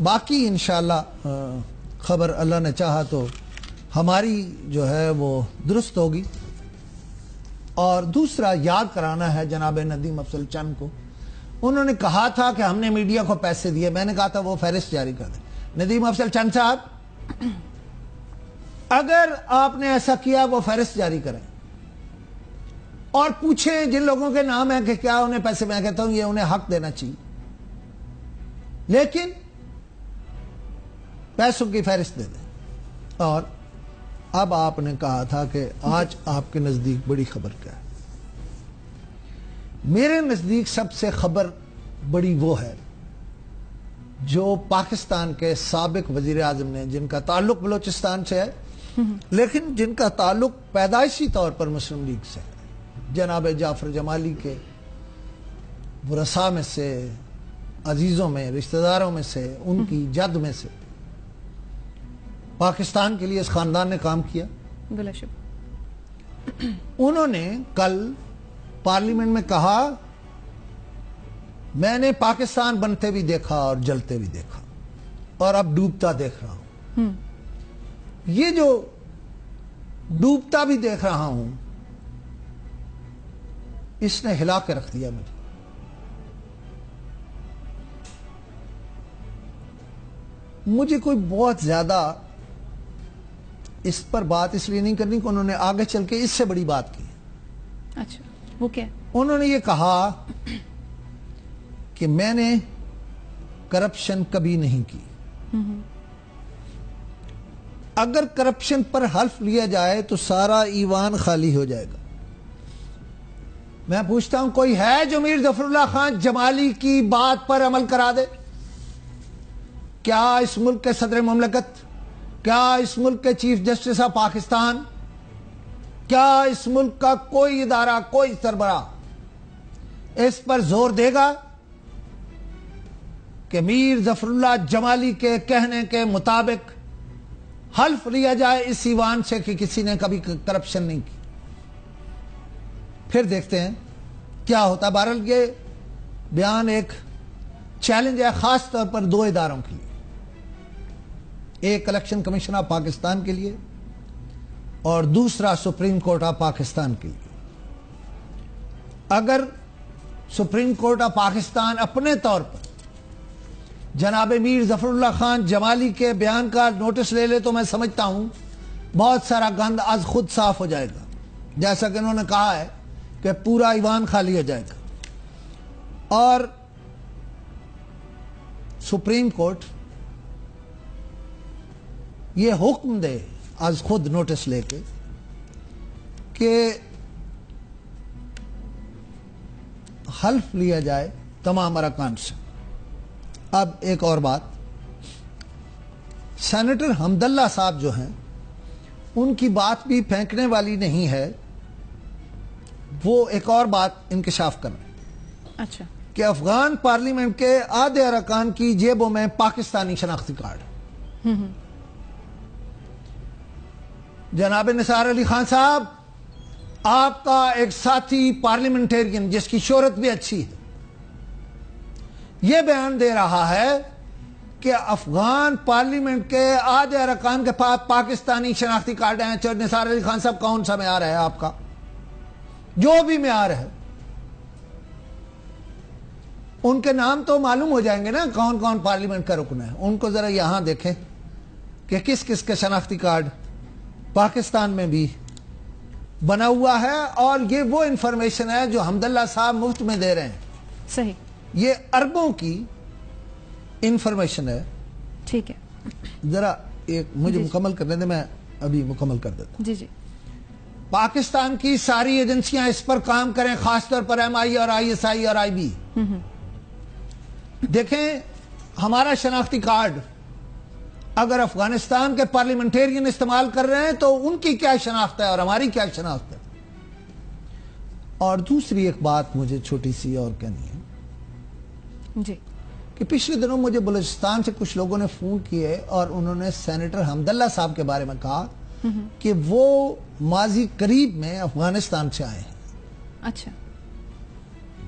باقی انشاءاللہ خبر اللہ نے چاہا تو ہماری جو ہے وہ درست ہوگی. اور دوسرا یاد کرانا ہے جناب ندیم افضل چند کو. انہوں نے کہا تھا کہ ہم نے میڈیا کو پیسے دیے. میں نے کہا تھا وہ فہرست جاری کر دیں. ندیم افضل چند صاحب اگر آپ نے ایسا کیا وہ فہرست جاری کریں اور پوچھیں جن لوگوں کے نام ہیں کہ کیا انہیں پیسے. میں کہتا ہوں یہ انہیں حق دینا چاہیے, لیکن پیسوں کی فہرست دے دیں. اور اب آپ نے کہا تھا کہ آج آپ کے نزدیک بڑی خبر کیا ہے. میرے نزدیک سب سے خبر بڑی وہ ہے جو پاکستان کے سابق وزیر اعظم نے, جن کا تعلق بلوچستان سے ہے لیکن جن کا تعلق پیدائشی طور پر مسلم لیگ سے ہے, جناب جعفر جمالی کے ورثاء میں سے, عزیزوں میں, رشتہ داروں میں سے, ان کی جد میں سے پاکستان کے لیے اس خاندان نے کام کیا. بلا شبہ انہوں نے کل پارلیمنٹ میں کہا میں نے پاکستان بنتے بھی دیکھا اور جلتے بھی دیکھا اور اب ڈوبتا دیکھ رہا ہوں. یہ جو ڈوبتا بھی دیکھ رہا ہوں اس نے ہلا کے رکھ دیا مجھے. مجھے کوئی بہت زیادہ اس پر بات اس لیے نہیں کرنی کہ انہوں نے آگے چل کے اس سے بڑی بات کی. اچھا وہ کیا؟ انہوں نے یہ کہا کہ میں نے کرپشن کبھی نہیں کی. اگر کرپشن پر حلف لیا جائے تو سارا ایوان خالی ہو جائے گا. میں پوچھتا ہوں کوئی ہے جو میر ظفر اللہ خان جمالی کی بات پر عمل کرا دے؟ کیا اس ملک کے صدر مملکت, کیا اس ملک کے چیف جسٹس آف پاکستان, کیا اس ملک کا کوئی ادارہ, کوئی سربراہ اس پر زور دے گا کہ میر ظفر اللہ جمالی کے کہنے کے مطابق حلف لیا جائے اس ایوان سے کہ کسی نے کبھی کرپشن نہیں کی؟ پھر دیکھتے ہیں کیا ہوتا. بہرحال یہ بیان ایک چیلنج ہے خاص طور پر دو اداروں کے لیے, ایک الیکشن کمیشن آف پاکستان کے لیے اور دوسرا سپریم کورٹ آف پاکستان کے لیے. اگر سپریم کورٹ آف پاکستان اپنے طور پر جناب میر ظفر اللہ خان جمالی کے بیان کا نوٹس لے لے تو میں سمجھتا ہوں بہت سارا گند از خود صاف ہو جائے گا, جیسا کہ انہوں نے کہا ہے کہ پورا ایوان خالی ہو جائے گا. اور سپریم کورٹ یہ حکم دے از خود نوٹس لے کے کہ حلف لیا جائے تمام ارکان سے. اب ایک اور بات, سینیٹر حمداللہ صاحب جو ہیں ان کی بات بھی پھینکنے والی نہیں ہے. وہ ایک اور بات انکشاف کر رہے ہیں. اچھا کہ افغان پارلیمنٹ کے آدھے ارکان کی جیبوں میں پاکستانی شناختی کارڈ. جناب نثار علی خان صاحب, آپ کا ایک ساتھی پارلیمنٹیرین جس کی شہرت بھی اچھی ہے یہ بیان دے رہا ہے کہ افغان پارلیمنٹ کے آدھے ارکان کے پاس پاکستانی شناختی کارڈ ہیں. نثار علی خان صاحب کون سا معیار ہے آپ کا؟ جو بھی معیار ہے, ان کے نام تو معلوم ہو جائیں گے نا کون کون پارلیمنٹ کا رکن ہے. ان کو ذرا یہاں دیکھیں کہ کس کس کے شناختی کارڈ پاکستان میں بھی بنا ہوا ہے. اور یہ وہ انفارمیشن ہے جو حمداللہ صاحب مفت میں دے رہے ہیں. صحیح, یہ اربوں کی انفارمیشن ہے. ٹھیک ہے, ذرا ایک مجھے مکمل کرنے دیں, میں ابھی مکمل کر دیتا ہوں. جی جی. پاکستان کی ساری ایجنسیاں اس پر کام کریں, خاص طور پر ایم آئی اور آئی ایس آئی اور آئی بی. دیکھیں ہمارا شناختی کارڈ اگر افغانستان کے پارلیمنٹیرین استعمال کر رہے ہیں تو ان کی کیا شناخت ہے اور ہماری کیا شناخت ہے. اور دوسری ایک بات مجھے چھوٹی سی اور کہنی ہے جی, کہ پچھلے دنوں مجھے بلوچستان سے کچھ لوگوں نے فون کیے اور انہوں نے سینیٹر حمداللہ صاحب کے بارے میں کہا کہ وہ ماضی قریب میں افغانستان سے آئے ہیں. اچھا,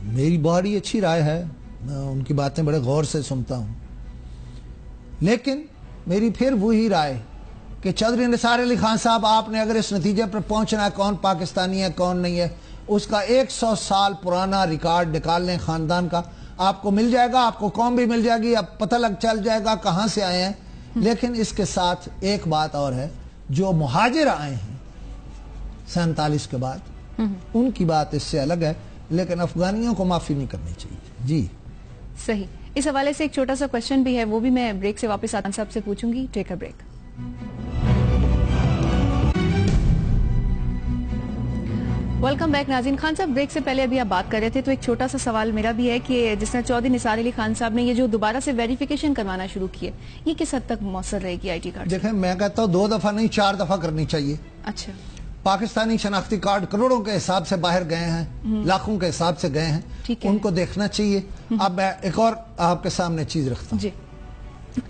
میری بڑی اچھی رائے ہے, میں ان کی باتیں بڑے غور سے سنتا ہوں. لیکن میری پھر وہی رائے کہ چودھری نثار علی خان صاحب، آپ نے اگر اس نتیجے پر پہنچنا ہے کون پاکستانی ہے کون نہیں ہے، اس کا 100 سال پرانا ریکارڈ نکال لیں خاندان کا، آپ کو مل جائے گا، آپ کو قوم بھی مل جائے گی، اب پتہ چل جائے گا کہاں سے آئے ہیں۔ لیکن اس کے ساتھ ایک بات اور ہے، جو مہاجر آئے ہیں 47 کے بعد، ان کی بات اس سے الگ ہے، لیکن افغانیوں کو معافی نہیں کرنی چاہیے۔ جی صحیح، اس حوالے سے ایک چھوٹا سا کوشچن بھی ہے، وہ بھی میں بریک سے واپس خان صاحب سے پوچھوں گی۔ ٹیک اے بریک۔ ویلکم بیک ناظرین۔ خان صاحب، بریک سے پہلے ابھی آپ بات کر رہے تھے، تو ایک چھوٹا سا سوال میرا بھی ہے کہ جس طرح چودھری نثار علی خان صاحب نے یہ جو دوبارہ سے ویریفیکیشن کروانا شروع کیے، یہ کس حد تک مؤثر رہے گی آئی ٹی کارڈ؟ دیکھیں، میں کہتا ہوں 2 دفعہ نہیں 4 دفعہ کرنی چاہیے۔ اچھا، پاکستانی شناختی کارڈ کروڑوں کے حساب سے باہر گئے ہیں، لاکھوں کے حساب سے گئے ہیں، ان کو دیکھنا چاہیے۔ اب میں ایک اور آپ کے سامنے چیز رکھتا ہوں جی،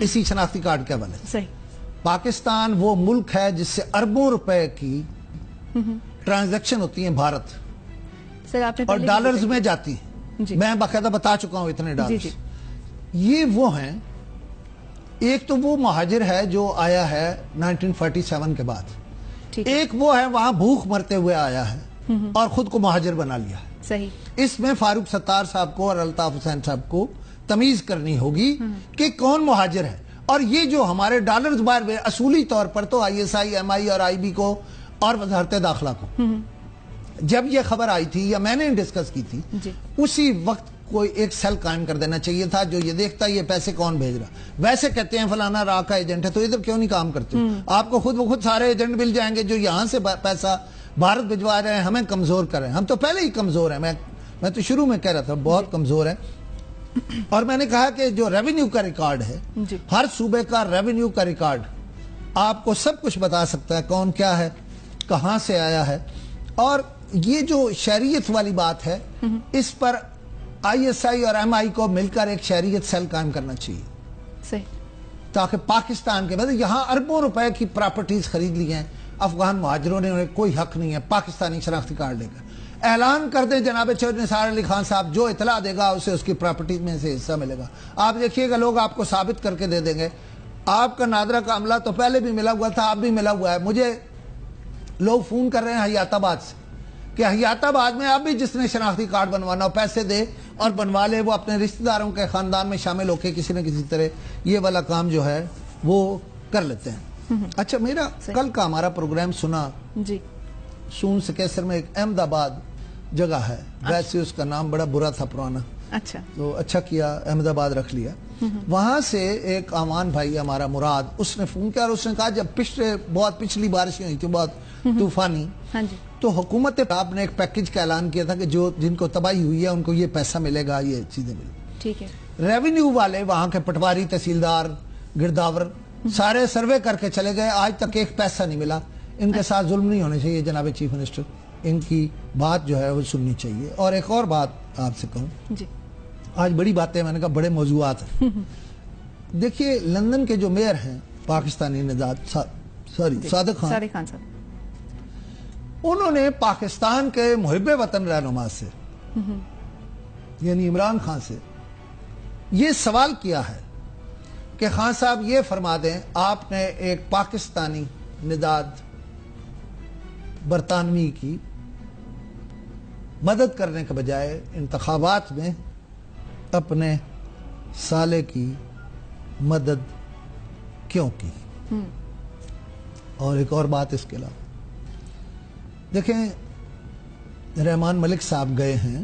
اسی شناختی کارڈ کے حوالے سے۔ صحیح، پاکستان وہ ملک ہے جس سے اربوں روپے کی ٹرانزیکشن ہوتی ہیں بھارت، سر آپ نے اور پہلے ڈالرز میں جاتی ہیں۔ جی، میں باقاعدہ بتا چکا ہوں اتنے ڈالرز۔ جی۔ یہ وہ ہیں، ایک تو وہ مہاجر ہے جو آیا ہے 1947 کے بعد، ٹھیک ہے، ایک وہ ہے وہاں بھوک مرتے ہوئے آیا ہے اور خود کو مہاجر بنا لیا ہے۔ صحیح، اس میں فاروق ستار صاحب کو اور الطاف حسین صاحب کو تمیز کرنی ہوگی کہ کون مہاجر ہے۔ اور یہ جو ہمارے ڈالرز باہر ہوئے، اصولی طور پر تو آئی ایس آئی، ایم آئی اور آئی بی کو اور وزارت داخلہ کو، جب یہ خبر آئی تھی یا میں نے ڈسکس کی تھی، جی، اسی وقت کوئی ایک سیل قائم کر دینا چاہیے تھا جو یہ دیکھتا یہ پیسے کون بھیج رہا۔ ویسے کہتے ہیں فلانا را کا ایجنٹ ہے، تو ادھر کیوں نہیں کام کرتے؟ آپ کو خود بخود سارے ایجنٹ مل جائیں گے جو یہاں سے پیسہ بھارت بھجوا رہے ہیں، ہمیں کمزور کر رہے ہیں۔ ہم تو پہلے ہی کمزور ہیں، میں تو شروع میں کہہ رہا تھا بہت کمزور ہے۔ اور میں نے کہا کہ جو ریونیو کا ریکارڈ ہے، جی، ہر صوبے کا ریونیو کا ریکارڈ آپ کو سب کچھ بتا سکتا ہے، کون کیا ہے، کہاں سے آیا ہے۔ اور یہ جو شہریت والی بات ہے، اس پر آئی ایس آئی اور ایم آئی کو مل کر ایک شہریت سیل قائم کرنا چاہیے، صحیح، تاکہ پاکستان کے بعد یہاں اربوں روپے کی پراپرٹیز خرید لی ہیں افغان مہاجروں نے، انہیں کوئی حق نہیں ہے پاکستانی شناختی کارڈ لے کر۔ اعلان کر دیں جناب چودھری نثار علی خان صاحب، جو اطلاع دے گا اسے اس کی پراپرٹیز میں سے حصہ ملے گا۔ آپ دیکھیے گا لوگ آپ کو ثابت کر کے دے دیں گے۔ آپ کا نادرہ کا عملہ تو پہلے بھی ملا ہوا تھا، اب بھی ملا ہوا ہے۔ مجھے لوگ فون کر رہے ہیں حیات آباد سے کہ حیات آباد میں اب بھی جس نے شناختی کارڈ بنوانا ہو پیسے دے اور بنوا لے، وہ اپنے رشتہ داروں کے خاندان میں شامل ہو کے کسی نہ کسی طرح یہ والا کام جو ہے وہ کر لیتے ہیں۔ اچھا، میرا کل کا ہمارا پروگرام سنا، جی، سون سکیسر میں ایک احمد آباد جگہ ہے، ویسے اس کا نام بڑا برا تھا پرانا، اچھا، تو اچھا کیا احمد آباد رکھ لیا۔ وہاں سے ایک آمان بھائی ہمارا مراد، اس نے فون کیا اور اس نے کہا جب بہت پچھلی بارشیں ہوئی تھی بہت طوفانی، ہاں جی، تو حکومت آپ نے ایک پیکج کا اعلان کیا تھا کہ جن کو تباہی ہوئی ہے ان کو یہ پیسہ ملے گا، یہ چیزیں ملیں گی۔ ٹھیک ہے، ریونیو والے وہاں کے پٹواری، تحصیلدار، گرداور سارے سروے کر کے چلے گئے، آج تک ایک پیسہ نہیں ملا۔ ان کے ساتھ ظلم نہیں ہونے چاہیے جناب چیف منسٹر، ان کی بات جو ہے وہ سننی چاہیے۔ اور ایک اور بات آپ سے کہوں، جی، آج بڑی باتیں، میں نے کہا بڑے موضوعات ہیں۔ دیکھیے لندن کے جو میئر ہیں پاکستانی نژاد، صادق خان صاحب، انہوں نے پاکستان کے محب وطن رہنما سے یعنی عمران خان سے یہ سوال کیا ہے کہ خان صاحب یہ فرما دیں، آپ نے ایک پاکستانی نژاد برطانوی کی مدد کرنے کے بجائے انتخابات میں اپنے سالے کی مدد کیوں کی؟ اور ایک اور بات اس کے علاوہ دیکھیں، رحمان ملک صاحب گئے ہیں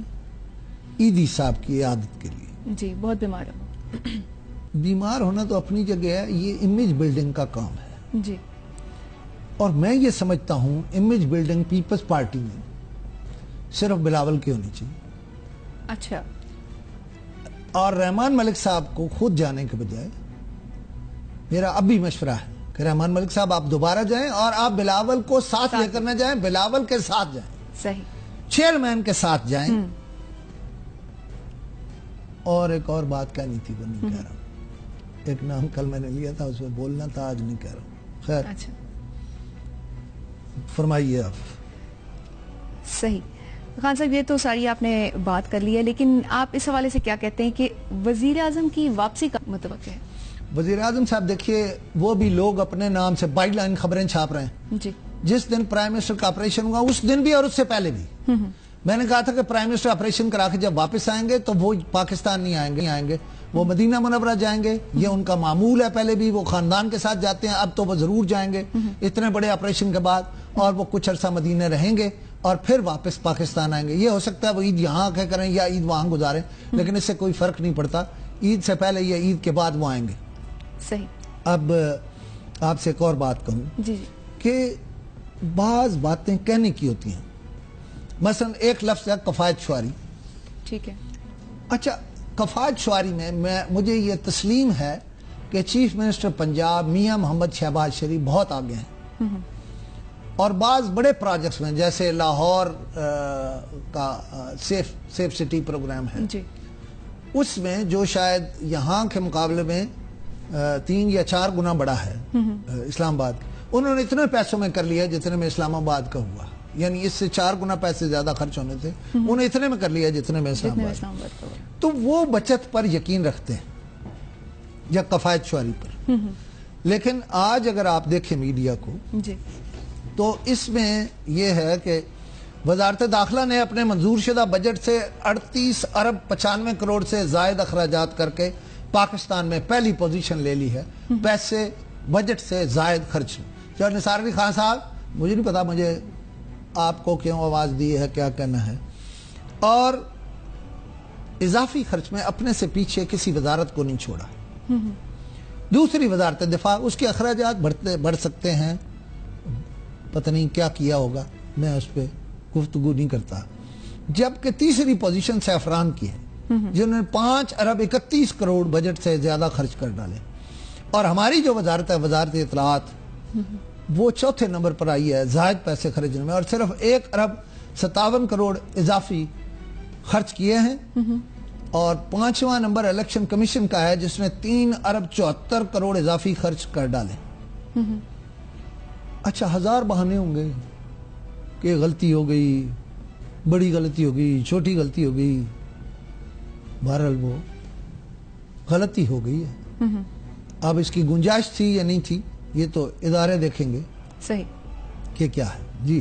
ایدی صاحب کی عیادت کے لیے۔ جی، بہت بیمار ہوں۔ بیمار ہونا تو اپنی جگہ ہے، یہ امیج بلڈنگ کا کام ہے۔ جی، اور میں یہ سمجھتا ہوں امیج بلڈنگ پیپلز پارٹی میں صرف بلاول کی ہونی چاہیے۔ اچھا، اور رحمان ملک صاحب کو خود جانے کے بجائے میرا اب بھی مشورہ ہے کہ رحمان ملک صاحب آپ دوبارہ جائیں اور آپ بلاول کو ساتھ لے کر نہ جائیں، بلاول کے ساتھ جائیں، صحیح، چیئرمین کے ساتھ جائیں۔ اور ایک اور بات کہنی تھی وہ نہیں کہہ رہا ہوں، ایک نام کل میں نے لیا تھا اس میں بولنا تھا، آج نہیں کہہ رہا ہوں۔ خیر، اچھا، فرمائیے آپ۔ صحیح۔ خان صاحب، یہ تو ساری آپ نے بات کر لی ہے، لیکن آپ اس حوالے سے کیا کہتے ہیں کہ وزیر اعظم کی واپسی کا متوقع ہے؟ وزیر اعظم صاحب دیکھیے وہ بھی لوگ اپنے نام سے بائی لائن خبریں چھاپ رہے ہیں جی جس دن پرائم منسٹر کا آپریشن ہوا اس دن بھی اور اس سے پہلے بھی میں نے کہا تھا کہ پرائم منسٹر آپریشن کرا کے جب واپس آئیں گے تو وہ پاکستان نہیں آئیں گے وہ مدینہ منورہ جائیں گے. یہ ان کا معمول ہے, پہلے بھی وہ خاندان کے ساتھ جاتے ہیں, اب تو وہ ضرور جائیں گے اتنے بڑے آپریشن کے بعد, اور وہ کچھ عرصہ مدینہ رہیں گے اور پھر واپس پاکستان آئیں گے. یہ ہو سکتا ہے وہ عید یہاں کے کریں یا عید وہاں گزاریں, لیکن اس سے کوئی فرق نہیں پڑتا, عید سے پہلے یا عید کے بعد وہ آئیں گے. صحیح. اب آپ سے ایک اور بات کہوں جی کہ بعض باتیں کہنے کی ہوتی ہیں, مثلا ایک لفظ ہے کفایت شعاری. ٹھیک ہے. اچھا کفایت شعاری میں مجھے یہ تسلیم ہے کہ چیف منسٹر پنجاب میاں محمد شہباز شریف بہت آگے ہیں, اور بعض بڑے پروجیکٹس میں جیسے لاہور کا سیف سٹی پروگرام ہے جی, اس میں جو شاید یہاں کے مقابلے میں 3 یا 4 گنا بڑا ہے اسلام آباد, انہوں نے اتنے پیسوں میں کر لیا جتنے میں اسلام آباد کا ہوا, یعنی اس سے 4 گنا پیسے زیادہ خرچ ہونے تھے, انہوں نے اتنے میں کر لیا جتنے میں اسلام آباد کا ہوا. تو وہ بچت پر یقین رکھتے ہیں یا کفایت شعاری پر. لیکن آج اگر آپ دیکھیں میڈیا کو جی, تو اس میں یہ ہے کہ وزارت داخلہ نے اپنے منظور شدہ بجٹ سے 38 ارب 95 کروڑ سے زائد اخراجات کر کے پاکستان میں پہلی پوزیشن لے لی ہے پیسے بجٹ سے زائد خرچ. جو نثار علی خان صاحب, مجھے نہیں پتا مجھے آپ کو کیوں آواز دی ہے, کیا کہنا ہے, اور اضافی خرچ میں اپنے سے پیچھے کسی وزارت کو نہیں چھوڑا. دوسری وزارت دفاع, اس کے اخراجات بڑھ سکتے ہیں, پتہ نہیں کیا کیا ہوگا, میں اس پہ گفتگو نہیں کرتا. جبکہ تیسری پوزیشن سیفران کی ہے جنہوں نے 5 ارب 31 کروڑ بجٹ سے زیادہ خرچ کر ڈالے, اور ہماری جو وزارت ہے وزارت اطلاعات وہ چوتھے نمبر پر آئی ہے زائد پیسے خرچنے میں, اور صرف 1 ارب 57 کروڑ اضافی خرچ کیے ہیں, اور 5واں نمبر الیکشن کمیشن کا ہے جس نے 3 ارب 74 کروڑ اضافی خرچ کر ڈالے. اچھا 1000 بہانے ہوں گے کہ غلطی ہو گئی, بڑی غلطی ہو گئی, چھوٹی غلطی ہو گئی, بہرحال وہ غلطی ہو گئی ہے. اب اس کی گنجائش تھی یا نہیں تھی یہ تو ادارے دیکھیں گے صحیح کہ کیا ہے. جی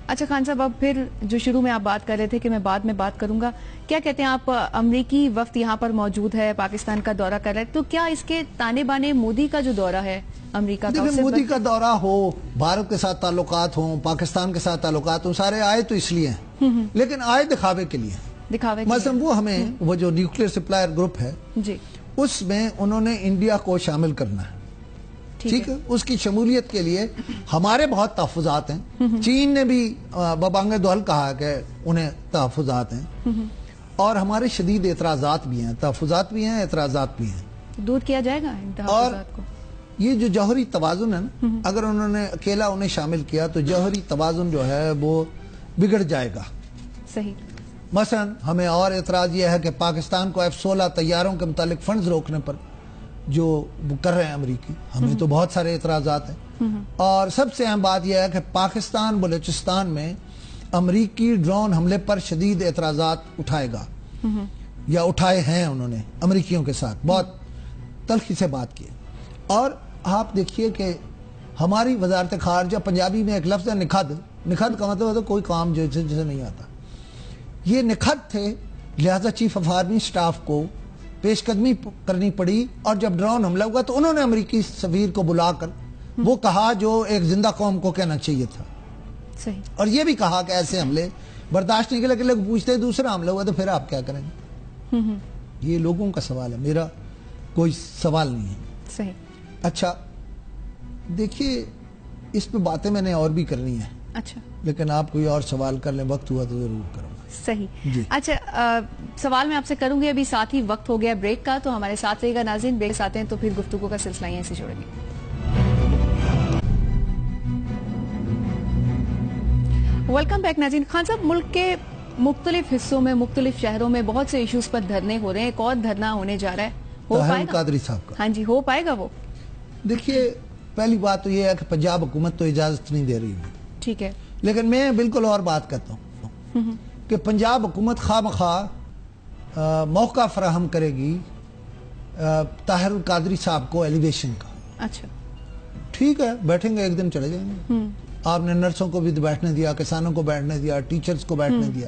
اچھا خان صاحب, اب پھر جو شروع میں آپ بات کر رہے تھے کہ میں بعد میں بات کروں گا, کیا کہتے ہیں آپ, امریکی وفد یہاں پر موجود ہے, پاکستان کا دورہ کر رہا ہے, تو کیا اس کے تانے بانے مودی کا جو دورہ ہے امریکہ کا, مودی کا دورہ ہو, بھارت کے ساتھ تعلقات ہوں, پاکستان کے ساتھ تعلقات ہوں, سارے آئے تو اس لیے ہیں, لیکن آئے دکھاوے کے لیے. مثلا وہ ہمیں وہ جو نیوکلیر سپلائر گروپ ہے جی, اس میں انہوں نے انڈیا کو شامل کرنا ہے. ٹھیک ہے, اس کی شمولیت کے لیے ہمارے بہت تحفظات ہیں. چین نے بھی ببانگ دول کہا کہ انہیں تحفظات ہیں, اور ہمارے شدید اعتراضات بھی ہیں, تحفظات بھی ہیں, اعتراضات بھی ہیں. دور کیا جائے گا ان تحفظات کو. یہ جو جوہری توازن ہے نا, اگر انہوں نے اکیلا انہیں شامل کیا تو جوہری توازن جو ہے وہ بگڑ جائے گا. صحیح. مثلا ہمیں اور اعتراض یہ ہے کہ پاکستان کو F-16 طیاروں کے متعلق فنڈز روکنے پر جو کر رہے ہیں امریکی, ہمیں تو بہت سارے اعتراضات ہیں. اور سب سے اہم بات یہ ہے کہ پاکستان بلوچستان میں امریکی ڈرون حملے پر شدید اعتراضات اٹھائے گا, یا اٹھائے ہیں انہوں نے امریکیوں کے ساتھ, بہت تلخی سے بات کی. اور آپ دیکھیے کہ ہماری وزارت خارجہ, پنجابی میں ایک لفظ ہے نکھد, نکھد کا مطلب ہے کوئی کام جسے نہیں آتا. یہ نکھد تھے, لہذا چیف آف آرمی سٹاف کو پیش قدمی کرنی پڑی, اور جب ڈرون حملہ ہوا تو انہوں نے امریکی سفیر کو بلا کر وہ کہا جو ایک زندہ قوم کو کہنا چاہیے تھا. صحیح. اور یہ بھی کہا کہ ایسے حملے برداشت نہیں کرے, کہ لوگ پوچھتے ہیں دوسرا حملہ ہوا تو پھر آپ کیا کریں گے. یہ لوگوں کا سوال ہے, میرا کوئی سوال نہیں ہے. صحیح. اچھا دیکھیے, اس پہ باتیں میں نے اور بھی کرنی ہے. اچھا, لیکن آپ کوئی اور سوال کر لیں, وقت ہوا تو ضرور کروں گا. صحیح. جی. اچھا سوال میں آپ سے کروں گی, ابھی ساتھ ہی وقت ہو گیا بریک کا, تو ہمارے ساتھ رہے گا ناظرین. بریک آتے ہیں تو پھر گفتگو کا سلسلہ یہیں سے جوڑیں گے. ویلکم بیک ناظرین. خان صاحب, ملک کے مختلف حصوں میں, مختلف شہروں میں بہت سے ایشوز پر دھرنے ہو رہے ہیں. ایک اور دھرنا ہونے جا رہا ہے, ہو پائے گا قادری صاحب کا؟ ہاں جی, ہو پائے گا وہ؟ دیکھیے پہلی بات تو یہ ہے کہ پنجاب حکومت تو اجازت نہیں دے رہی ہے. ٹھیک ہے. لیکن میں بالکل اور بات کرتا ہوں کہ پنجاب حکومت خواہ مخواہ موقع فراہم کرے گی طاہر القادری صاحب کو ایلیویشن کا. اچھا ٹھیک ہے, بیٹھیں گے, ایک دن چلے جائیں گے. آپ نے نرسوں کو بھی بیٹھنے دیا, کسانوں کو بیٹھنے دیا, ٹیچرز کو بیٹھنے دیا.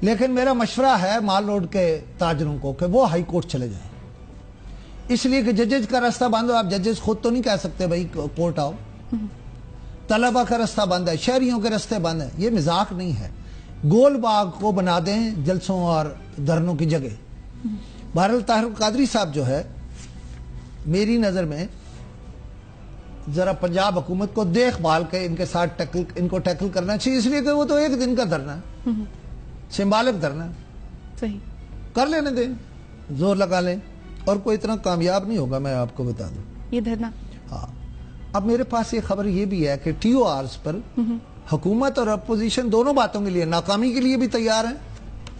لیکن میرا مشورہ ہے مال روڈ کے تاجروں کو کہ وہ ہائی کورٹ چلے جائیں, اس لیے کہ ججز کا راستہ بند ہو. آپ ججز خود تو نہیں کہہ سکتے بھائی کورٹ آؤ. طلبہ کا راستہ بند ہے, شہریوں کے راستے بند ہیں. یہ مذاق نہیں ہے. گول باغ کو بنا دیں جلسوں اور دھرنوں کی جگہ. بہرحال طاہر القادری صاحب جو ہے, میری نظر میں ذرا پنجاب حکومت کو دیکھ بھال کے ان کے ساتھ ان کو ٹیکل کرنا چاہیے, اس لیے کہ وہ تو ایک دن کا دھرنا ہے, سمبالک دھرنا ہے. صحیح کر لینے دیں, زور لگا لیں, اور کوئی اتنا کامیاب نہیں ہوگا, میں آپ کو بتا دوں یہ دھرنا. ہاں. اب میرے پاس یہ خبر یہ بھی ہے کہ ٹی او آرز پر حکومت اور اپوزیشن دونوں باتوں کے لیے, ناکامی کے لیے بھی تیار ہیں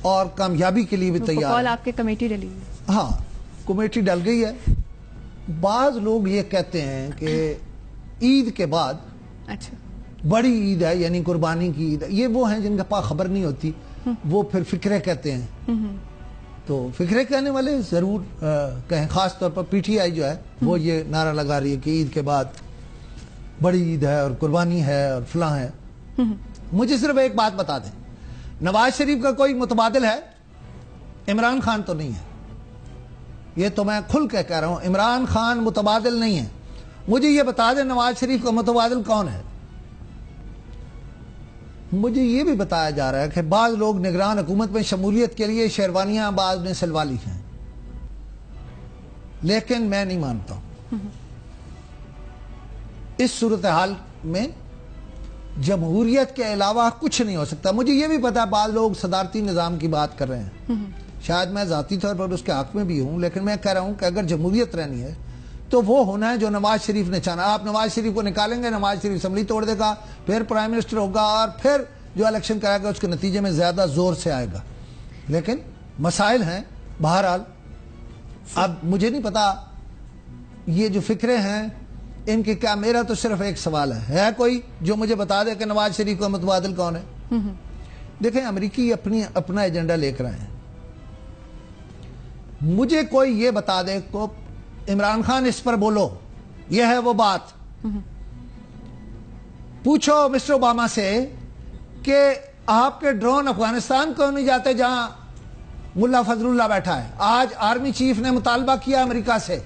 اور کامیابی کے لیے بھی تیار ہیں. آپ کے کمیٹی ڈلی ہوئی. ہاں, کمیٹی ڈل گئی ہے. بعض لوگ یہ کہتے ہیں کہ عید کے بعد, اچھا بڑی عید ہے یعنی قربانی کی عید ہے, یہ وہ ہیں جن کے پاس خبر نہیں ہوتی, وہ پھر فکرے کہتے ہیں. تو فکرے کہنے والے ضرور کہیں, خاص طور پر پی ٹی آئی جو ہے وہ یہ نعرہ لگا رہی ہے کہ عید کے بعد بڑی عید ہے اور قربانی ہے اور فلاں ہے. مجھے صرف ایک بات بتا دیں, نواز شریف کا کوئی متبادل ہے؟ عمران خان تو نہیں ہے. یہ تو میں کھل کے کہہ رہا ہوں, عمران خان متبادل نہیں ہے. مجھے یہ بتا دیں نواز شریف کا متبادل کون ہے؟ مجھے یہ بھی بتایا جا رہا ہے کہ بعض لوگ نگران حکومت میں شمولیت کے لیے شیروانیاں بعض نے سلوا لی ہیں, لیکن میں نہیں مانتا ہوں. اس صورتحال میں جمہوریت کے علاوہ کچھ نہیں ہو سکتا. مجھے یہ بھی پتا ہے بعض لوگ صدارتی نظام کی بات کر رہے ہیں, شاید میں ذاتی طور پر اس کے حق میں بھی ہوں, لیکن میں کہہ رہا ہوں کہ اگر جمہوریت رہنی ہے تو وہ ہونا ہے جو نواز شریف نے چاہنا. آپ نواز شریف کو نکالیں گے, نواز شریف اسمبلی توڑ دے گا, پھر پرائم منسٹر ہوگا, اور پھر جو الیکشن کرائے گا اس کے نتیجے میں زیادہ زور سے آئے گا. لیکن مسائل ہیں بہرحال. اب مجھے نہیں پتا یہ جو فکرے ہیں ان کے کیا, میرا تو صرف ایک سوال ہے کوئی جو مجھے بتا دے کہ نواز شریف کا متبادل کون ہے؟ دیکھیں, امریکی اپنا ایجنڈا لے کر آئے ہیں. مجھے کوئی یہ بتا دے کو عمران خان اس پر بولو, یہ ہے وہ بات. پوچھو مسٹر اوباما سے کہ آپ کے ڈرون افغانستان کیوں نہیں جاتے جہاں ملا فضل اللہ بیٹھا ہے. آج آرمی چیف نے مطالبہ کیا امریکہ سے,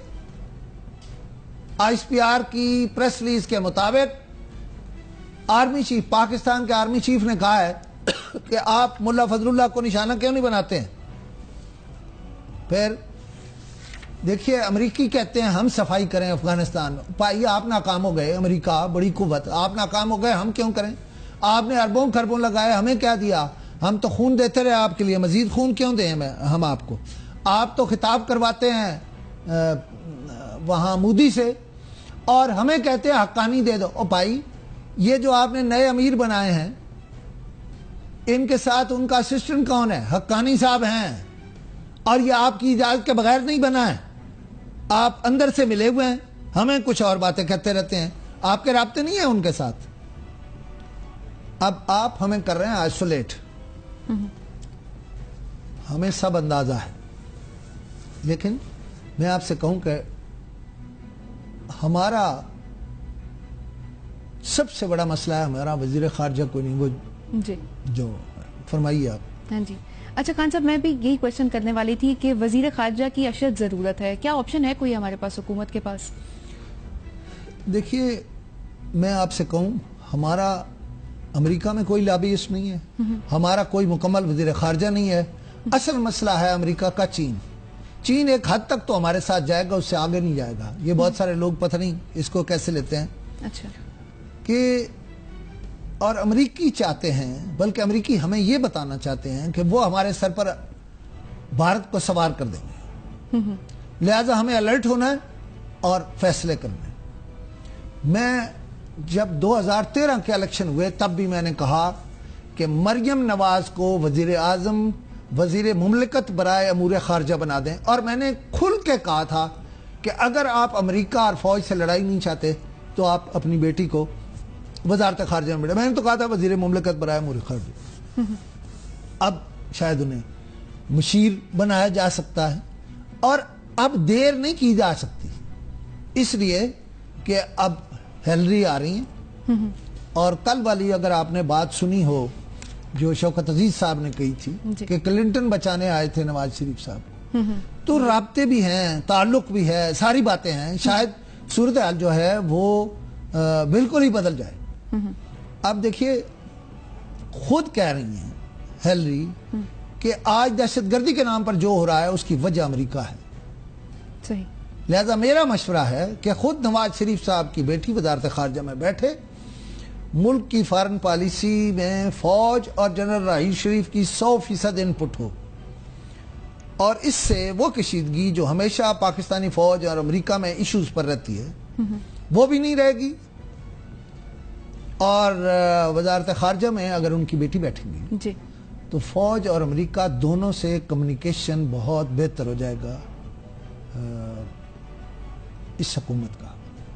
آئی پی آر کی پریس ریلیز کے مطابق آرمی چیف, پاکستان کے آرمی چیف نے کہا ہے کہ آپ ملا فضل اللہ کو نشانہ کیوں نہیں بناتے ہیں. پھر دیکھیے, امریکی کہتے ہیں ہم صفائی کریں افغانستان. پائیے آپ ناکام ہو گئے, امریکہ بڑی قوت, آپ ناکام ہو گئے, ہم کیوں کریں؟ آپ نے اربوں خربوں لگائے, ہمیں کیا دیا؟ ہم تو خون دیتے رہے آپ کے لیے, مزید خون کیوں دیں ہم آپ کو؟ آپ تو خطاب کرواتے ہیں وہاں مودی سے, اور ہمیں کہتے ہیں حقانی دے دو. او بھائی, یہ جو آپ نے نئے امیر بنائے ہیں ان کے ساتھ ان کا اسسٹنٹ کون ہے؟ حقانی صاحب ہیں, اور یہ آپ کی اجازت کے بغیر نہیں بنا ہے, آپ اندر سے ملے ہوئے ہیں. ہمیں کچھ اور باتیں کہتے رہتے ہیں, آپ کے رابطے نہیں ہیں ان کے ساتھ. اب آپ ہمیں کر رہے ہیں آئسولیٹ, ہمیں سب اندازہ ہے. لیکن میں آپ سے کہوں کہ ہمارا سب سے بڑا مسئلہ ہے ہمارا وزیر خارجہ کوئی نہیں. وہ جی جو فرمائیے آپ. ہاں جی. اچھا خان صاحب, میں بھی یہی کوشچن کرنے والی تھی کہ وزیر خارجہ کی اشد ضرورت ہے, کیا آپشن ہے کوئی ہمارے پاس, حکومت کے پاس؟ دیکھیے, میں آپ سے کہوں, ہمارا امریکہ میں کوئی لابیسٹ نہیں ہے, ہمارا کوئی مکمل وزیر خارجہ نہیں ہے. اصل مسئلہ ہے امریکہ کا چین. چین ایک حد تک تو ہمارے ساتھ جائے گا, اس سے آگے نہیں جائے گا. یہ بہت سارے لوگ پتہ نہیں اس کو کیسے لیتے ہیں. اچھا. کہ اور امریکی چاہتے ہیں, بلکہ امریکی ہمیں یہ بتانا چاہتے ہیں کہ وہ ہمارے سر پر بھارت کو سوار کر دیں گے, لہذا ہمیں الرٹ ہونا ہے اور فیصلے کرنے. میں جب 2013 کے الیکشن ہوئے تب بھی میں نے کہا کہ مریم نواز کو وزیر اعظم, وزیر مملکت برائے امور خارجہ بنا دیں. اور میں نے کھل کے کہا تھا کہ اگر آپ امریکہ اور فوج سے لڑائی نہیں چاہتے تو آپ اپنی بیٹی کو وزارت خارجہ میں. میں نے تو کہا تھا وزیر مملکت برائے امور خارجہ. اب شاید انہیں مشیر بنایا جا سکتا ہے, اور اب دیر نہیں کی جا سکتی، اس لیے کہ اب ہیلری آ رہی ہیں. اور کل والی اگر آپ نے بات سنی ہو جو شوکت عزیز صاحب نے کہی تھی کہ کلنٹن بچانے آئے تھے نواز شریف صاحب، تو رابطے بھی ہیں، تعلق بھی ہے، ساری باتیں ہیں. شاید صورتحال جو ہے وہ بالکل ہی بدل جائے. اب دیکھیے خود کہہ رہی ہیں ہیلری کہ آج دہشت گردی کے نام پر جو ہو رہا ہے اس کی وجہ امریکہ ہے. صحیح. لہذا میرا مشورہ ہے کہ خود نواز شریف صاحب کی بیٹی وزارت خارجہ میں بیٹھے، ملک کی فارن پالیسی میں فوج اور جنرل راحیل شریف کی 100% انپٹ ہو، اور اس سے وہ کشیدگی جو ہمیشہ پاکستانی فوج اور امریکہ میں ایشوز پر رہتی ہے وہ بھی نہیں رہے گی. اور وزارت خارجہ میں اگر ان کی بیٹی بیٹھیں گی جی تو فوج اور امریکہ دونوں سے کمیونیکیشن بہت بہتر ہو جائے گا اس حکومت کا.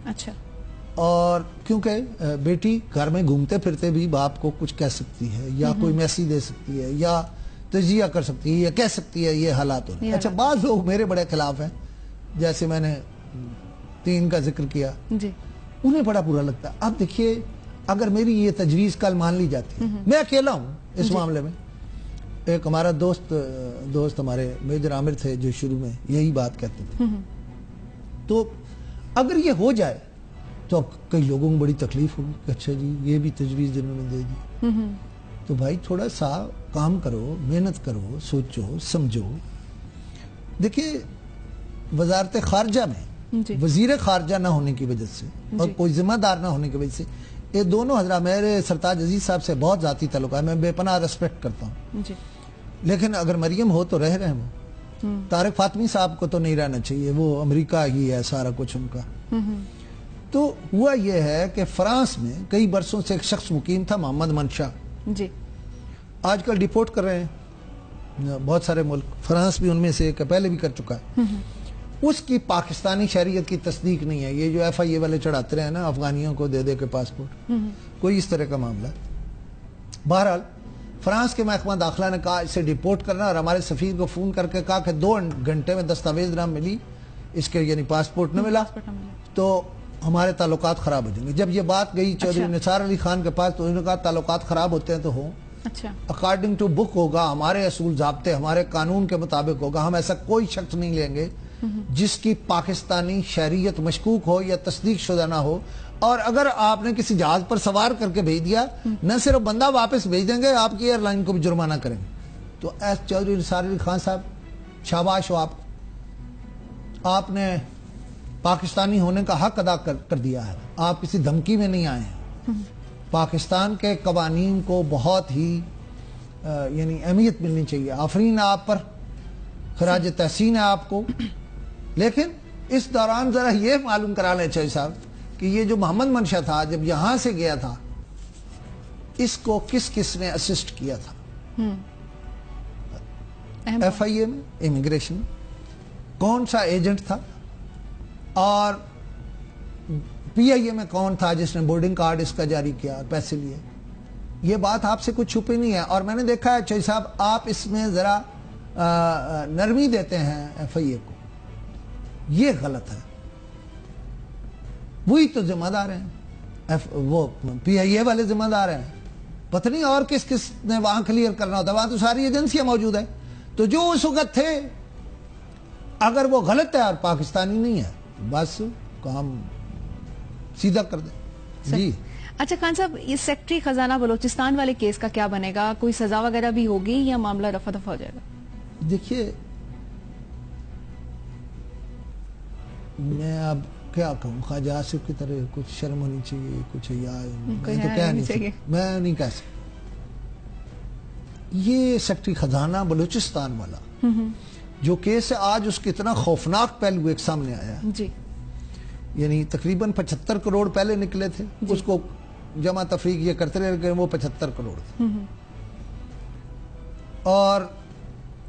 اچھا. اور کیونکہ بیٹی گھر میں گھومتے پھرتے بھی باپ کو کچھ کہہ سکتی ہے، یا کوئی میسیج دے سکتی ہے، یا تجزیہ کر سکتی ہے، یا کہہ سکتی ہے یہ حالات ہو رہے ہیں. اچھا، بعض لوگ میرے بڑے خلاف ہیں، جیسے میں نے 3 کا ذکر کیا، جی انہیں بڑا برا لگتا ہے. اب دیکھیے اگر میری یہ تجویز کل مان لی جاتی ہے، میں اکیلا ہوں اس معاملے میں. ایک ہمارا دوست ہمارے میجر عامر تھے جو شروع میں یہی بات کہتے تھے. تو اگر یہ ہو جائے تو کئی لوگوں کو بڑی تکلیف ہوگی کہ اچھا جی یہ بھی تجویز انہوں نے دے دی. تو بھائی تھوڑا سا کام کرو، محنت کرو، سوچو سمجھو. دیکھیے وزارت خارجہ میں وزیر خارجہ نہ ہونے کی وجہ سے اور کوئی ذمہ دار نہ ہونے کی وجہ سے یہ دونوں حضرات، میرے سرتاج عزیز صاحب سے بہت ذاتی تعلق ہے، میں بے پناہ ریسپیکٹ کرتا ہوں، لیکن اگر مریم ہو تو رہے وہ. طارق فاطمی صاحب کو تو نہیں رہنا چاہیے، وہ امریکہ ہی ہے سارا کچھ ان کا. تو ہوا یہ ہے کہ فرانس میں کئی برسوں سے ایک شخص مقیم تھا، محمد منشا. جی آج کل ڈیپورٹ کر رہے ہیں بہت سارے ملک، فرانس بھی ان میں سے ایک پہلے بھی کر چکا ہے. اس کی پاکستانی شہریت کی تصدیق نہیں ہے. یہ جو FIA والے چڑھاتے رہے نا افغانیوں کو دے دے کے پاسپورٹ، کوئی اس طرح کا معاملہ. بہرحال فرانس کے محکمہ داخلہ نے کہا اسے ڈیپورٹ کرنا، اور ہمارے سفیر کو فون کر کے کہا کہ 2 گھنٹے میں دستاویز نہ ملی اس کے، یعنی پاسپورٹ نہ ملا تو ہمارے تعلقات خراب ہو جائیں گے. جب یہ بات گئی چودھری نثار علی خان کے پاس تو انہوں نے کہا تعلقات خراب ہوتے ہیں تو ہوں، اکارڈنگ ٹو بک ہوگا، ہمارے اصول ضابطے ہمارے قانون کے مطابق ہوگا. ہم ایسا کوئی شخص نہیں لیں گے جس کی پاکستانی شہریت مشکوک ہو یا تصدیق شدہ نہ ہو. اور اگر آپ نے کسی جہاز پر سوار کر کے بھیج دیا، نہ صرف بندہ واپس بھیج دیں گے، آپ کی ایئر لائن کو بھی جرمانہ کریں گے. تو ایس چودھری نثار علی خان صاحب شاباش ہو، آپ نے پاکستانی ہونے کا حق ادا کر دیا ہے. آپ کسی دھمکی میں نہیں آئے ہیں. پاکستان کے قوانین کو بہت ہی یعنی اہمیت ملنی چاہیے. آفرین آپ پر، خراج تحسین ہے آپ کو. لیکن اس دوران ذرا یہ معلوم کرا لیں چوہدری صاحب کہ یہ جو محمد منشا تھا جب یہاں سے گیا تھا اس کو کس کس نے اسسٹ کیا تھا؟ FIA میں، امیگریشن، کون سا ایجنٹ تھا، اور PIA میں کون تھا جس نے بورڈنگ کارڈ اس کا جاری کیا اور پیسے لیے. یہ بات آپ سے کچھ چھپی نہیں ہے. اور میں نے دیکھا ہے چوہدری صاحب آپ اس میں ذرا نرمی دیتے ہیں FIA کو، یہ غلط ہے. وہی تو ذمہ دار ہیں، وہ PIA والے ذمہ دار ہیں. پتہ نہیں اور کس کس نے وہاں کلیئر کرنا ہوتا ہے، وہاں تو ساری ایجنسیاں موجود ہیں. تو جو اس وقت تھے اگر وہ غلط ہے اور پاکستانی نہیں ہے، بس کام سیدھا کر دیں. جی اچھا خان صاحب، یہ سیکٹری خزانہ بلوچستان والے کیس کا کیا بنے گا؟ کوئی سزا وغیرہ بھی ہوگی یا معاملہ رفع دفع ہو جائے گا؟ دیکھیے میں اب کیا کہوں، خواجہ آصف کی طرح کچھ شرم ہونی چاہیے، کچھ حیا، میں تو کہہ نہیں سکتا، میں نہیں کہہ سکتا. یہ سیکٹری خزانہ بلوچستان والا جو کیس ہے، آج اس کے اتنا خوفناک پہلو ایک سامنے آیا ہے. جی یعنی تقریباً 75 کروڑ پہلے نکلے تھے، اس کو جمع تفریق یہ کرتے رہے کہ وہ 75 کروڑ تھے. اور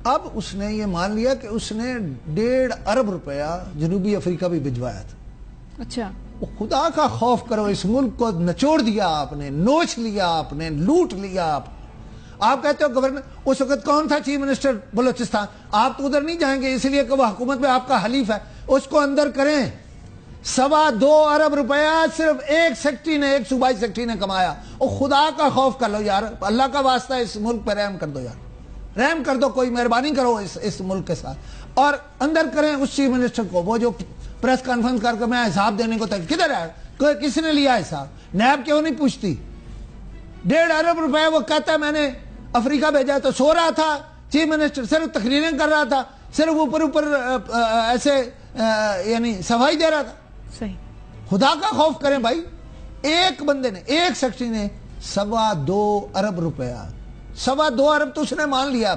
اب اس نے یہ مان لیا کہ اس نے 1.5 ارب روپیہ جنوبی افریقہ بھی بھجوایا تھا. اچھا، خدا کا خوف کرو، اس ملک کو نچوڑ دیا آپ نے، نوچ لیا آپ نے، لوٹ لیا آپ نے. آپ کہتے ہو گورنر، اس وقت کون تھا چیف منسٹر بلوچستان؟ آپ تو ادھر نہیں جائیں گے اس لیے کہ وہ حکومت میں آپ کا حلیف ہے، اس کو اندر کریں۔ 2.25 ارب روپیہ صرف ایک سیکٹری نے، ایک صوبائی سیکٹری نے کمایا۔ اور خدا کا خوف کر لو یار، اللہ کا واسطہ اس ملک پہ رحم کر دو یار، رحم کر دو، کوئی مہربانی کرو اس ملک کے ساتھ، اور اندر کریں اس چیف منسٹر کو۔ وہ جو پریس کانفرنس کر کے میں حساب دینے کو تک، کدھر ہے؟ کس نے لیا حساب؟ نیب کیوں نہیں پوچھتی؟ 1.5 ارب روپے وہ کہتا ہے میں نے افریقہ بھیجا، تو سو رہا تھا چیف منسٹر، صرف تقریریں کر رہا تھا، صرف اوپر ایسے یعنی صفائی دے رہا تھا۔ صحیح، خدا کا خوف کریں بھائی۔ ایک بندے نے، ایک سیکٹری نے 2.25 ارب روپیہ، 2.25 ارب تو اس نے مان لیا،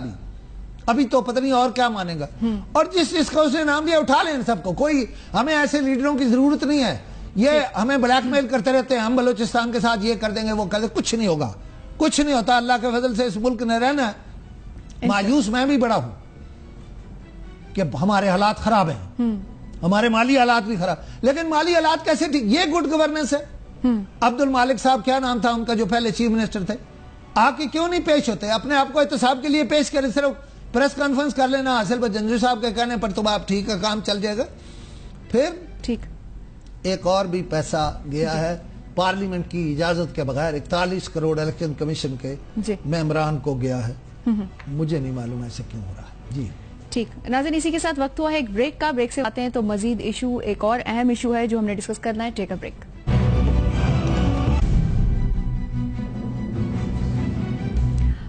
ابھی تو پتہ نہیں اور کیا مانے گا۔ اور جس کا اس نے نام دیا اٹھا لیں سب کو، کوئی ہمیں ایسے لیڈروں کی ضرورت نہیں ہے، یہ ہمیں بلیک میل کرتے رہتے ہیں، ہم بلوچستان کے ساتھ یہ کر دیں گے وہ کر دیں گے، کچھ نہیں ہوگا، کچھ نہیں ہوتا۔ اللہ کے فضل سے اس ملک نے رہنا ہے۔ مایوس میں بھی بڑا ہوں کہ ہمارے حالات خراب ہیں، ہمارے مالی حالات بھی خراب، لیکن مالی حالات کیسے ٹھیک؟ یہ گڈ گورننس ہے۔ عبد المالک صاحب کیا نام تھا ان کا جو پہلے چیف منسٹر تھے، آ کے کیوں نہیں پیش ہوتے؟ اپنے آپ کو احتساب کے لیے پیش کریں، صرف پریس کانفرنس کر لینا حاصل پر جنجو صاحب کے کہنے پر تو آپ ٹھیک ہے، کام چل جائے گا۔ پھر ٹھیک، ایک اور بھی پیسہ گیا ہے پارلیمنٹ کی اجازت کے بغیر، 41 کروڑ الیکشن کمیشن کے ممبران کو گیا ہے، مجھے نہیں معلوم ایسے کیوں ہو رہا ہے۔ جی ٹھیک ناظرین، اسی کے ساتھ وقت ہوا ہے ایک بریک کا۔ بریک سے آتے ہیں تو مزید ایشو، ایک اور اہم ایشو ہے جو ہم نے ڈسکس کرنا ہے۔ ٹیک اے بریک۔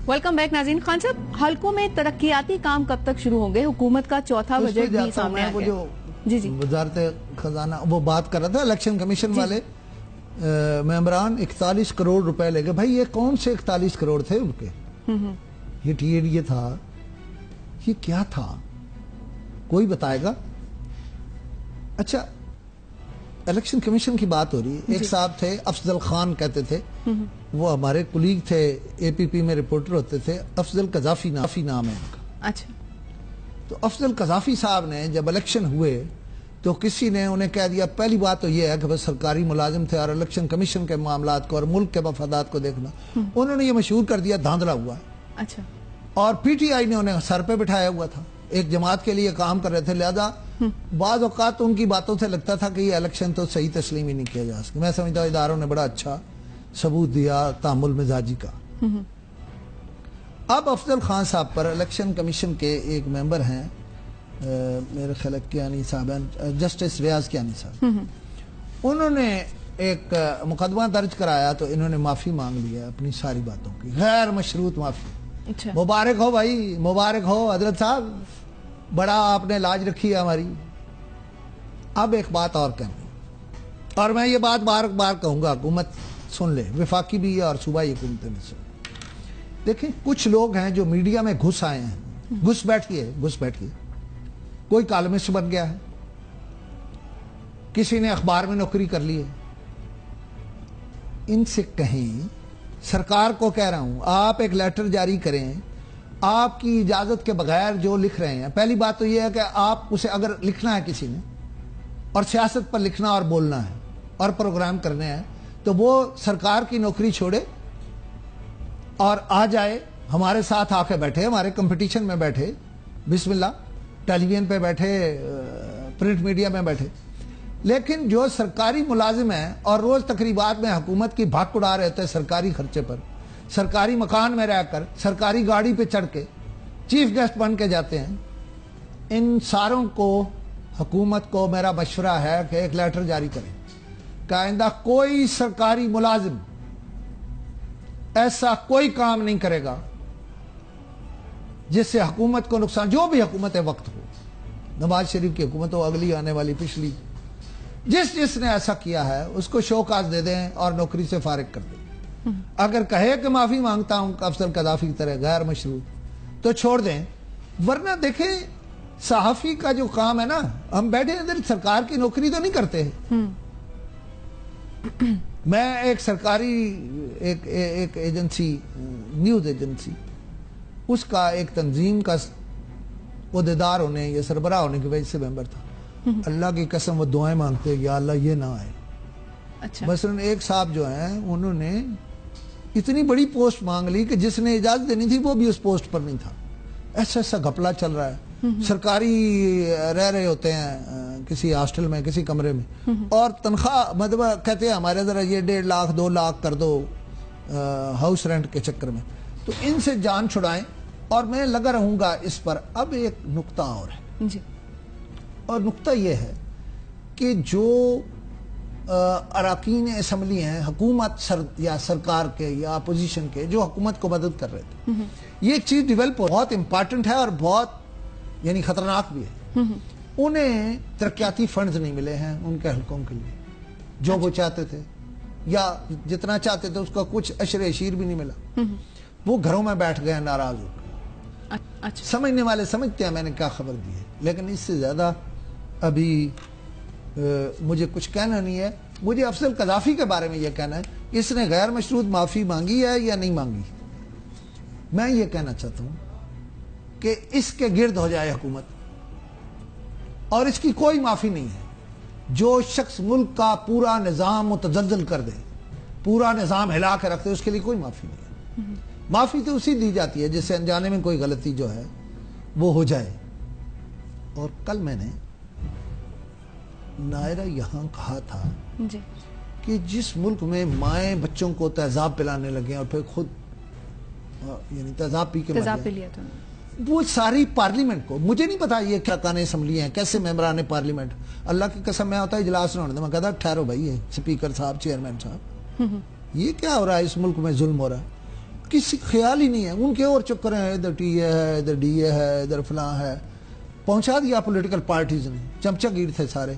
ویلکم بیک ناظرین۔ خان صاحب، حلقوں میں ترقیاتی کام کب تک شروع ہوں گے؟ حکومت کا چوتھا بجٹ بھی سامنے آ گیا۔ جی وزارت خزانہ وہ بات کر رہا تھا، الیکشن کمیشن والے ممبران 41 کروڑ روپے لے گئے۔ بھائی یہ کون سے 41 کروڑ تھے ان کے؟ یہ تھا، یہ کیا تھا؟ کوئی بتائے گا؟ اچھا، الیکشن کمیشن کی بات ہو رہی ہے۔ ایک صاحب تھے افضل خان کہتے تھے، وہ ہمارے کولیگ تھے، اے پی پی میں رپورٹر ہوتے تھے، افضل قذافی نام ہے ان کا۔ اچھا، تو افضل قذافی صاحب نے جب الیکشن ہوئے تو کسی نے انہیں کہہ دیا، پہلی بات تو یہ ہے کہ وہ سرکاری ملازم تھے اور الیکشن کمیشن کے معاملات کو اور ملک کے مفادات کو دیکھنا، انہوں نے یہ مشہور کر دیا دھاندلا ہوا ہے۔ اچھا، اور پی ٹی آئی نے انہیں سر پہ بٹھایا ہوا تھا، ایک جماعت کے لیے کام کر رہے تھے، لہذا بعض اوقات ان کی باتوں سے لگتا تھا کہ یہ الیکشن تو صحیح تسلیم ہی نہیں کیا جا سکتا۔ میں سمجھتا ہوں اداروں نے بڑا اچھا ثبوت دیا تعامل مزاجی کا۔ اب افضل خان صاحب پر الیکشن کمیشن کے ایک ممبر ہیں، میرے خیال کیانی صاحب ہیں، جسٹس ریاض کیانی صاحب، انہوں نے ایک مقدمہ درج کرایا تو انہوں نے معافی مانگ لیا اپنی ساری باتوں کی، غیر مشروط معافی۔ مبارک ہو بھائی، مبارک ہو حضرت صاحب، بڑا آپ نے لاج رکھی ہے ہماری۔ اب ایک بات اور کہنی، اور میں یہ بات بار بار کہوں گا، حکومت سن لے، وفاقی بھی ہے اور صوبائی حکومتیں بھی سن۔ دیکھیں کچھ لوگ ہیں جو میڈیا میں گھس آئے ہیں، گھس بیٹھیے، کوئی کالمسٹ بن گیا ہے، کسی نے اخبار میں نوکری کر لی ہے، ان سے کہیں، سرکار کو کہہ رہا ہوں، آپ ایک لیٹر جاری کریں، آپ کی اجازت کے بغیر جو لکھ رہے ہیں، پہلی بات تو یہ ہے کہ آپ اسے اگر لکھنا ہے کسی نے اور سیاست پر لکھنا اور بولنا ہے اور پروگرام کرنے ہیں تو وہ سرکار کی نوکری چھوڑے اور آ جائے ہمارے ساتھ، آ کے بیٹھے، ہمارے کمپٹیشن میں بیٹھے، بسم اللہ، ٹیلی ویژن پہ بیٹھے، پرنٹ میڈیا میں بیٹھے۔ لیکن جو سرکاری ملازم ہیں اور روز تقریبات میں حکومت کی بھاگ اڑا رہے ہوتے ہیں سرکاری خرچے پر، سرکاری مکان میں رہ کر، سرکاری گاڑی پہ چڑھ کے چیف گیسٹ بن کے جاتے ہیں، ان ساروں کو حکومت کو میرا مشورہ ہے کہ ایک لیٹر جاری کریں کہ آئندہ کوئی سرکاری ملازم ایسا کوئی کام نہیں کرے گا جس سے حکومت کو نقصان، جو بھی حکومت وقت ہو، نواز شریف کی حکومت ہو، اگلی آنے والی، پچھلی، جس نے ایسا کیا ہے اس کو شوکاز دے دیں اور نوکری سے فارغ کر دیں۔ اگر کہے کہ معافی مانگتا ہوں افضل قذافی کی طرح غیر مشروط تو چھوڑ دیں، ورنہ دیکھیں صحافی کا جو کام ہے نا، ہم بیٹھے ادھر سرکار کی نوکری تو نہیں کرتے ہیں۔ میں ایک سرکاری ایک ایجنسی، نیوز ایجنسی، اس کا ایک تنظیم کا عہدیدار ہونے یا سربراہ ہونے کی وجہ سے ممبر تھا۔ اللہ کی قسم وہ دعائیں مانگتے ہیں یا اللہ یہ نہ آئے۔ اچھا، مثلا ایک صاحب جو ہیں انہوں نے اتنی بڑی پوسٹ مانگ لی کہ جس نے اجازت دینی تھی وہ بھی اس پوسٹ پر نہیں تھا. ایسا ایسا گھپلا چل رہا ہے. سرکاری رہ رہے ہوتے ہیں کسی ہاسٹل میں, کسی کمرے میں, اور تنخواہ مطلب کہتے ہیں ہمارے ذرا یہ 1.5 لاکھ 2 لاکھ کر دو ہاؤس رینٹ کے چکر میں. تو ان سے جان چھڑائیں, اور میں لگا رہوں گا اس پر. اب ایک نقطہ اور ہے جی, اور نقطہ یہ ہے کہ جو اراکین اسمبلی ہیں حکومت یا سرکار کے یا اپوزیشن کے, جو حکومت کو مدد کر رہے تھے, یہ ایک چیز ڈیولپ بہت امپارٹنٹ ہے اور بہت یعنی خطرناک بھی ہے. انہیں ترقیاتی فنڈز نہیں ملے ہیں ان کے حلقوں کے لیے جو وہ چاہتے تھے, یا جتنا چاہتے تھے اس کا کچھ عشر عشیر بھی نہیں ملا. وہ گھروں میں بیٹھ گئے ناراض ہو کر. سمجھنے والے سمجھتے ہیں میں نے کیا خبر دی ہے, لیکن اس سے زیادہ ابھی مجھے کچھ کہنا نہیں ہے. مجھے افضل قذافی کے بارے میں یہ کہنا ہے, اس نے غیر مشروط معافی مانگی ہے یا نہیں مانگی. میں یہ کہنا چاہتا ہوں کہ اس کے گرد ہو جائے حکومت, اور اس کی کوئی معافی نہیں ہے. جو شخص ملک کا پورا نظام متزلزل کر دے, پورا نظام ہلا کے رکھ دے, اس کے لیے کوئی معافی نہیں ہے. معافی تو اسی دی جاتی ہے جس سے انجانے میں کوئی غلطی جو ہے وہ ہو جائے. اور کل میں نے نائرہ یہاں کہا تھا کہ جس ملک میں مائیں بچوں کو تیزاب پلانے لگے اور پھر خود یعنی تیزاب پی کے مر گئے, وہ ساری پارلیمنٹ کو, مجھے نہیں پتا یہ کیا کان اسمبلی ہیں, کیسے ممبران پارلیمنٹ, اللہ کی قسم میں ہوتا ہے اجلاس نہ ہونے دے, میں کہتا ٹھہرو بھائی, ہے سپیکر صاحب, چیئرمین صاحب, یہ کیا ہو رہا ہے اس ملک میں, ظلم ہو رہا ہے, کسی خیال ہی نہیں ہے. ان کے اور چکر ہیں, ادھر ٹی اے ہے, ادھر ڈی اے ہے, ادھر فلاں ہے, پہنچا دیا پولیٹیکل پارٹیز نے, چمچہ گیر تھے سارے.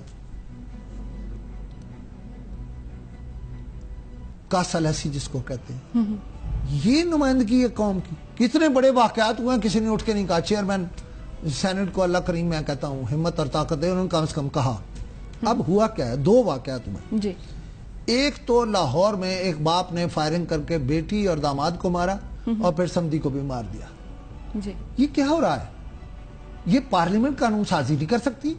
کاسل ایسی جس کو کہتے ہیں, یہ نمائندگی ہے قوم کی. کتنے بڑے واقعات ہوئے ہیں, کسی نے اٹھ کے نہیں کہا. چیئرمین سینٹ کو اللہ کریم میں کہتا ہوں ہمت اور طاقت دے, انہوں نے کم سے کم کہا. اب ہوا کیا ہے, 2 واقعات ہوئے جی. ایک تو لاہور میں ایک باپ نے فائرنگ کر کے بیٹی اور داماد کو مارا اور پھر سمدھی کو بھی مار دیا. جی. یہ کیا ہو رہا ہے؟ یہ پارلیمنٹ قانون سازی نہیں کر سکتی,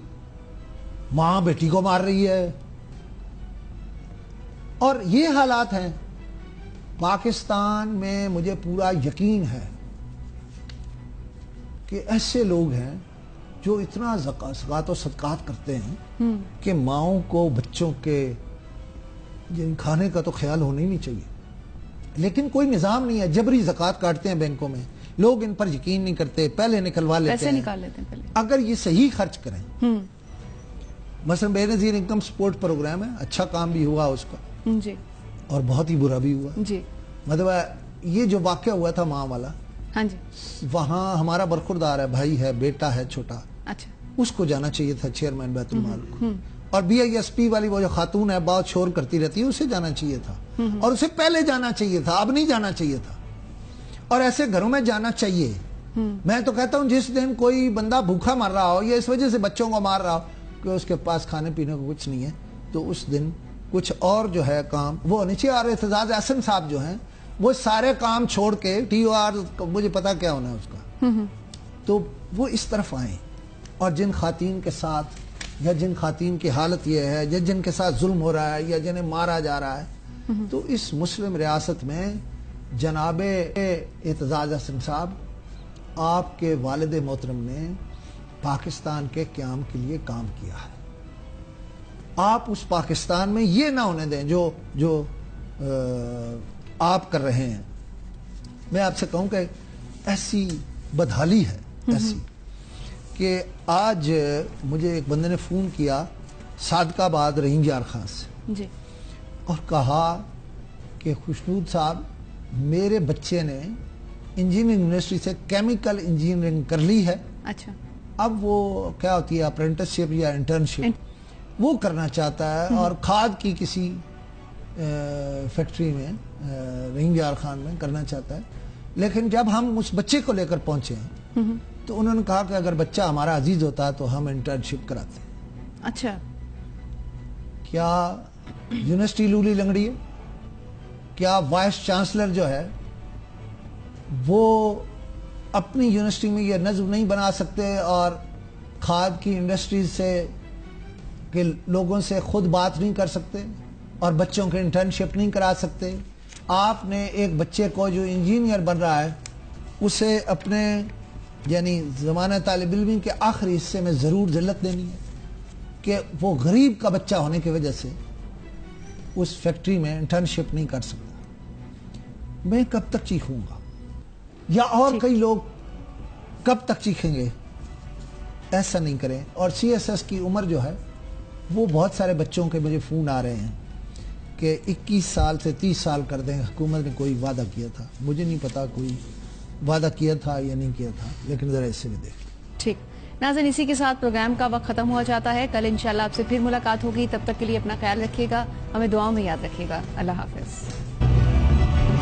ماں بیٹی کو مار رہی ہے. اور یہ حالات ہیں پاکستان میں. مجھے پورا یقین ہے کہ ایسے لوگ ہیں جو اتنا زکوٰۃ و صدقات کرتے ہیں کہ ماؤں کو بچوں کے کھانے کا تو خیال ہونا ہی نہیں چاہیے, لیکن کوئی نظام نہیں ہے. جبری زکوٰۃ کاٹتے ہیں بینکوں میں, لوگ ان پر یقین نہیں کرتے, پہلے نکلوا لیتے پیسے ہیں, نکال لیتے ہیں پہلے. اگر یہ صحیح خرچ کریں, مثلا بے نظیر انکم سپورٹ پروگرام ہے, اچھا کام بھی ہوا اس کا, جی, اور بہت ہی برا بھی ہوا. جی. مطلب یہ جو واقعہ ہوا تھا ماں والا, ہاں جی, وہاں ہمارا برخوردار ہے, بھائی ہے, بیٹا ہے چھوٹا, اچھا, اس کو جانا چاہیے تھا چیئرمین بیت المال کو. اور بی آئی ایس پی والی وہ جو خاتون ہے بہت شور کرتی رہتی ہے, اسے جانا چاہیے تھا, اور اسے پہلے جانا چاہیے تھا, اب نہیں جانا چاہیے تھا. اور ایسے گھروں میں جانا چاہیے. میں تو کہتا ہوں جس دن کوئی بندہ بھوکا مر رہا ہو یا اس وجہ سے بچوں کو مار رہا ہو کہ اس کے پاس کھانے پینے کو کچھ نہیں ہے, تو اس دن کچھ اور جو ہے کام وہ نیچے آ رہے تھے. اعتزاز احسن صاحب جو ہیں وہ سارے کام چھوڑ کے, ٹی او آر مجھے پتا کیا ہونا ہے اس کا, تو وہ اس طرف آئیں. اور جن خواتین کے ساتھ یا جن خواتین کی حالت یہ ہے یا جن کے ساتھ ظلم ہو رہا ہے یا جنہیں مارا جا رہا ہے, تو اس مسلم ریاست میں جناب اعتزاز احسن صاحب, آپ کے والد محترم نے پاکستان کے قیام کے لیے کام کیا ہے. آپ اس پاکستان میں یہ نہ ہونے دیں جو آپ کر رہے ہیں. میں آپ سے کہوں کہ ایسی بدحالی ہے ایسی کہ آج مجھے ایک بندے نے فون کیا صادق آباد رحیم یار خان سے, جی, اور کہا کہ خوشنود صاحب میرے بچے نے انجینئرنگ یونیورسٹی سے کیمیکل انجینئرنگ کر لی ہے, اچھا, اب وہ کیا ہوتی ہے اپرینٹسشپ یا انٹرنشپ وہ کرنا چاہتا ہے, اور کھاد کی کسی فیکٹری میں رحیم یار خان میں کرنا چاہتا ہے. لیکن جب ہم اس بچے کو لے کر پہنچے ہیں تو انہوں نے کہا کہ اگر بچہ ہمارا عزیز ہوتا ہے تو ہم انٹرنشپ کراتے ہیں. اچھا, کیا یونیورسٹی لولی لنگڑی ہے؟ کیا وائس چانسلر جو ہے وہ اپنی یونیورسٹی میں یہ نظم نہیں بنا سکتے اور کھاد کی انڈسٹریز سے کہ لوگوں سے خود بات نہیں کر سکتے اور بچوں کے انٹرنشپ نہیں کرا سکتے آپ نے ایک بچے کو جو انجینئر بن رہا ہے اسے اپنے یعنی زمانہ طالب علم کے آخری حصے میں ضرور ذلت دینی ہے کہ وہ غریب کا بچہ ہونے کی وجہ سے اس فیکٹری میں انٹرنشپ نہیں کر سکتا. میں کب تک چیخوں گا یا اور کئی لوگ کب تک چیخیں گے؟ ایسا نہیں کریں. اور سی ایس ایس کی عمر جو ہے وہ بہت سارے بچوں کے مجھے فون آ رہے ہیں کہ 21 سال سے 30 سال کر دیں. حکومت نے کوئی وعدہ کیا تھا, مجھے نہیں پتا کوئی وعدہ کیا تھا یا نہیں کیا تھا, لیکن ذرا اس سے بھی دیکھ. ٹھیک ناظرین, اسی کے ساتھ پروگرام کا وقت ختم ہوا جاتا ہے. کل انشاءاللہ آپ سے پھر ملاقات ہوگی. تب تک کے لیے اپنا خیال رکھیے گا, ہمیں دعاؤں میں یاد رکھیے گا. اللہ حافظ.